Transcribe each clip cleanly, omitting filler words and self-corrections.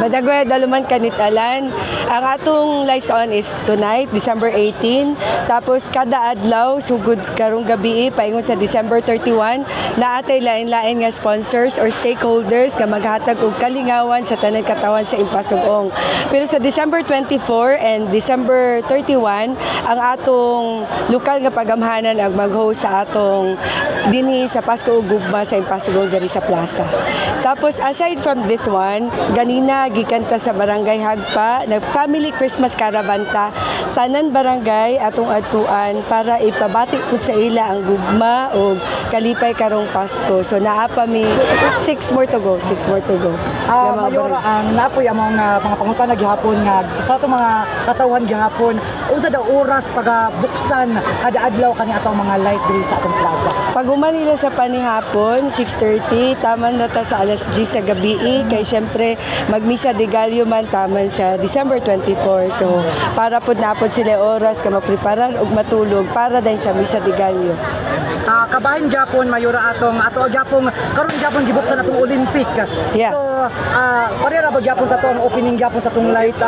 Madagway daluman kanitalan. Ang atong lights on is tonight, December 18. Tapos kada adlaw sugod karong gabi paingon sa December 31 na atay lain-lain nga sponsors or stakeholders nga maghatag og kalingawan sa tanan katawan sa Impasugong. Pero sa December 24 and December 31 ang atong lokal nga pagamhanan ang mag-host sa atong dinhi sa Pasko ug Gugma sa Impasugong diri sa plaza. Tapos aside from this one, ganina gikanta sa Barangay Hagpa, nag-family Christmas caravan ta, tanan barangay atong atuan para ipabati pud sa ila ang gugma o kalipay karong Pasko. So naa pa mi 6 more to go. Mayora, ang napoy ang mga pangutana gihapon nga sa ato mga katawan gihapon, unsa daw oras pagabuksan kada adlaw kani atong mga light diri sa atong plaza? Pag nila sa panihapon, 6:30, taman na ta sa alas 10 sa gabi, kay syempre magmisa de Gallo man taman sa December 24. So para pud napod sila oras ka mapreparar ug matulog para din sa misa de Gallo. Kabahin gyapon mayora ato gyapon karon gyapon gibuksan atong Olympic. Yeah. So parera ba gyapon sa atong opening gyapon sa atong light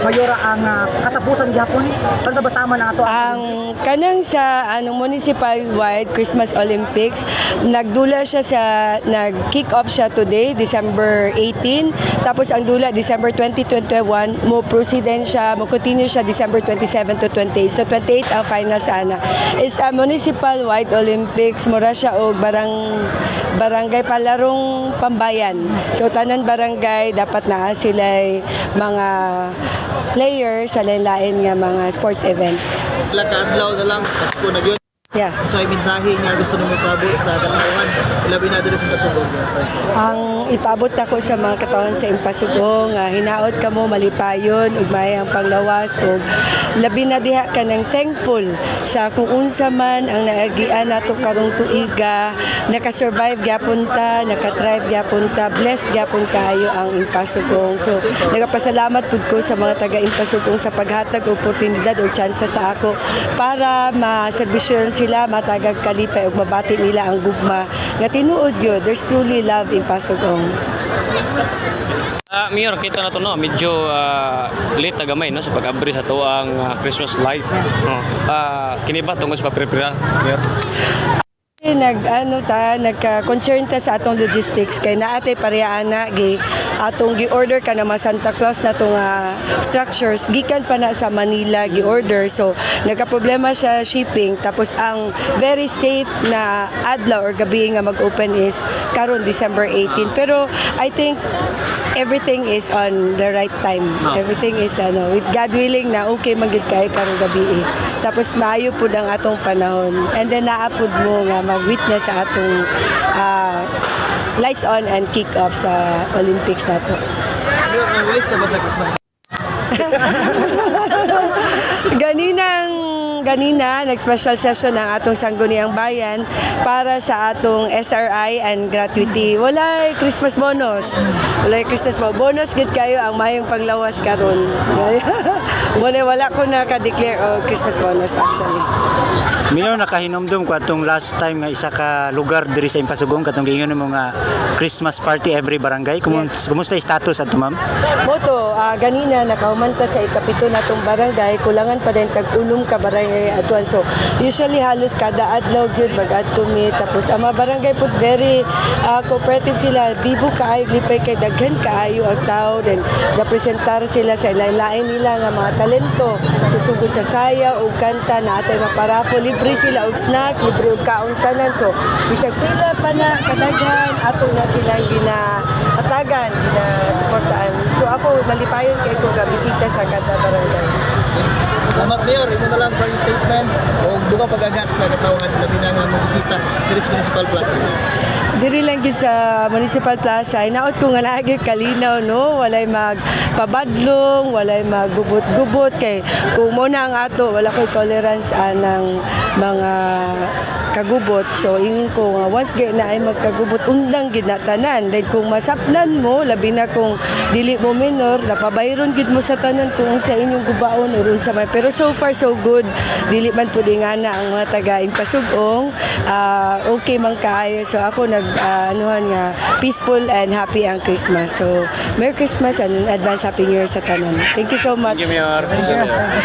mayora ang katapusan gyapon para sa bataman ang ato ang kanang sa municipal wide Christmas Olympics nagdula siya sa nag-kick off siya today December 18, tapos ang dula December 2021 mo proceed siya, mo continue siya December 27 to 28. So 28 ang final sana. It's a municipal wide Olympics, mura siya og barangay palarong pambayan. So tanan barangay dapat naa sila'y mga players sa lain-lain nga mga sports events. Adlaw na lang, Pasko na yun. Yeah. So, ay mensahe nga gusto nyo magpabot sa katawan, ilabi na dito sa Impasugong. Ang ipabot ako sa mga katawan sa Impasugong, hinaot ka mo, malipayon, ug may ang panglawas, ug labi na diha ka ng thankful sa kung unsa man ang naagian nato karong tuiga, naka-survive gyapon ta, naka-thrive gyapon ta, blessed gyapon kayo ang Impasugong. So, nagapasalamat pud ko sa mga taga Impasugong sa paghatag oportunidad o tsansa sa ako para maserbisyon sila matagag kalipay ug mabati nila ang gugma nga tinuod gyud there's truly love in Pasugong. Mayor, kita na to no, medyo late na gamay no sa pag-abri sa to ang Christmas light. Kini ba tungod sa paprepara, Mayor? Nagka-concern ta sa atong logistics kay naatay pareana gi atong gi-order ka na mga Santa Claus na tong structures gikan pa na sa Manila gi-order, so nagka-problema siya shipping, tapos ang very safe na adlaw or gabi nga mag-open is karon December 18, pero I think everything is on the right time. Everything is with God willing na okay magid kay karong gabi. Tapos maayo pud ang atong panahon. And then naapod mo nga mag-witness sa atong lights on and kick off sa Olympics nato. Ang release na ba sa Christmas? Ganina, nag-special session ng atong Sangguniang Bayan para sa atong SRI and gratuity. Walay Christmas bonus. Bonus gid kayo ang mayong panglawas karon. Wala ko naka-declare o Christmas bonus actually. Milo nakahinomdom ko atong last time nga isa ka lugar diri sa Impasugong katong giingon mo nga Christmas party every barangay. Kumusta yung status ato, ma'am? Moto, ganina nakahumanta sa ikapito natong barangay, kulangan pa din tag-ulom ka barangay atuan. So usually halos kada adlaw gyud mag-adto mi, tapos ang mga barangay pud very cooperative sila, bibo kaayo lipay kay daghan kaayo ang tao, then representar sila sa lain-lain nila nga mga talento susugod sa sayaw o kanta na atay maparapol, libre sila og snacks, libre og kaon tanan. So bisag pila pa na kadaghan ato na sila ginahatagan, ginasuportaan. So ako malipayon kay ko ga bisita sa kada barangay. Salamat, Mayor. Isa na lang for yung statement o duga pag-agat sa katawan labi na nga bisita diri sa Municipal Plaza. Diri lang gid sa Municipal Plaza, inaot ko nga lagi kalinaw no, walay magpabadlong, walay maggubot-gubot kay kung mo na ang ato wala koy tolerance anang mga kagubot. So ingon ko nga once gay na ay magkagubot undang gid na tanan. Then kung masapnan mo labi na kung dili mo minor napabayron gid mo sa tanan kung sa inyong gubaon or unsa man. Pero so far so good. Dili man pud nga na ang mga taga Impasugong okay man kaayo. So ako anuhan nga peaceful and happy ang Christmas. So Merry Christmas and advance Happy New Year sa tanan. Thank you so much. Thank you, Mayor.